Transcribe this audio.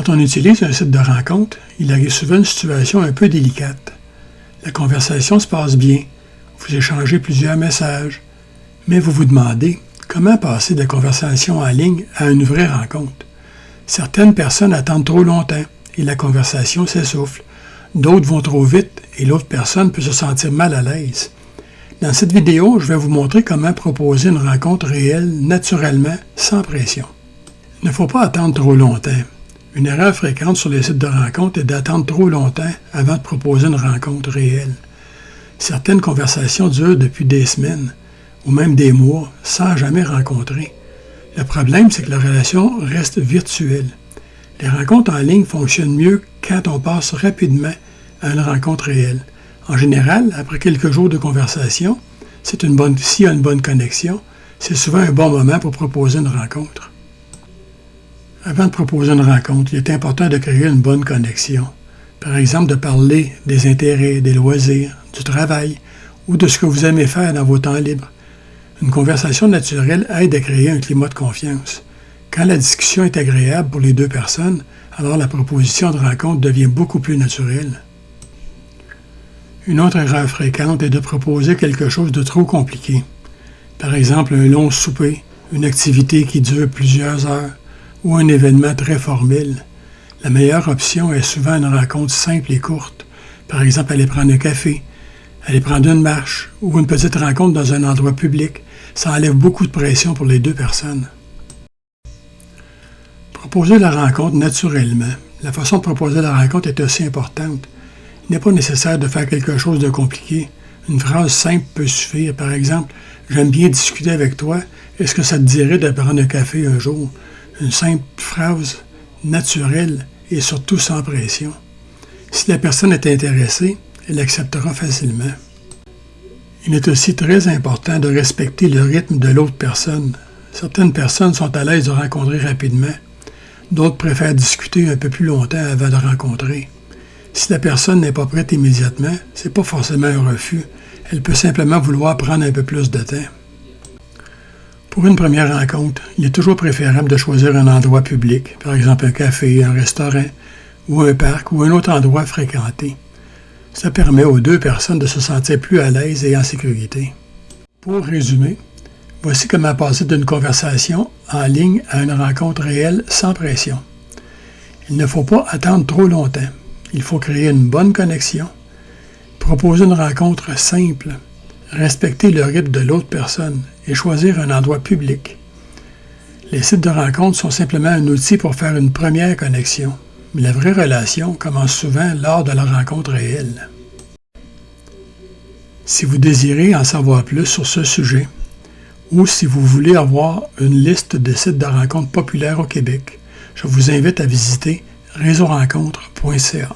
Quand on utilise un site de rencontre, il arrive souvent une situation un peu délicate. La conversation se passe bien, vous échangez plusieurs messages, mais vous vous demandez comment passer de la conversation en ligne à une vraie rencontre. Certaines personnes attendent trop longtemps et la conversation s'essouffle. D'autres vont trop vite et l'autre personne peut se sentir mal à l'aise. Dans cette vidéo, je vais vous montrer comment proposer une rencontre réelle naturellement, sans pression. Il ne faut pas attendre trop longtemps. Une erreur fréquente sur les sites de rencontre est d'attendre trop longtemps avant de proposer une rencontre réelle. Certaines conversations durent depuis des semaines ou même des mois sans jamais rencontrer. Le problème, c'est que la relation reste virtuelle. Les rencontres en ligne fonctionnent mieux quand on passe rapidement à une rencontre réelle. En général, après quelques jours de conversation, s'il y a une bonne connexion, c'est souvent un bon moment pour proposer une rencontre. Avant de proposer une rencontre, il est important de créer une bonne connexion. Par exemple, de parler des intérêts, des loisirs, du travail ou de ce que vous aimez faire dans vos temps libres. Une conversation naturelle aide à créer un climat de confiance. Quand la discussion est agréable pour les deux personnes, alors la proposition de rencontre devient beaucoup plus naturelle. Une autre erreur fréquente est de proposer quelque chose de trop compliqué. Par exemple, un long souper, une activité qui dure plusieurs heures ou un événement très formel. La meilleure option est souvent une rencontre simple et courte. Par exemple, aller prendre un café, aller prendre une marche ou une petite rencontre dans un endroit public. Ça enlève beaucoup de pression pour les deux personnes. Proposer la rencontre naturellement. La façon de proposer la rencontre est aussi importante. Il n'est pas nécessaire de faire quelque chose de compliqué. Une phrase simple peut suffire. Par exemple, « J'aime bien discuter avec toi. Est-ce que ça te dirait de prendre un café un jour? » Une simple phrase naturelle et surtout sans pression. Si la personne est intéressée, elle acceptera facilement. Il est aussi très important de respecter le rythme de l'autre personne. Certaines personnes sont à l'aise de rencontrer rapidement. D'autres préfèrent discuter un peu plus longtemps avant de rencontrer. Si la personne n'est pas prête immédiatement, ce n'est pas forcément un refus. Elle peut simplement vouloir prendre un peu plus de temps. Pour une première rencontre, il est toujours préférable de choisir un endroit public, par exemple un café, un restaurant, ou un parc, ou un autre endroit fréquenté. Ça permet aux deux personnes de se sentir plus à l'aise et en sécurité. Pour résumer, voici comment passer d'une conversation en ligne à une rencontre réelle sans pression. Il ne faut pas attendre trop longtemps. Il faut créer une bonne connexion, proposer une rencontre simple, respecter le rythme de l'autre personne et choisir un endroit public. Les sites de rencontre sont simplement un outil pour faire une première connexion, mais la vraie relation commence souvent lors de la rencontre réelle. Si vous désirez en savoir plus sur ce sujet, ou si vous voulez avoir une liste de sites de rencontres populaires au Québec, je vous invite à visiter réseaurencontre.ca.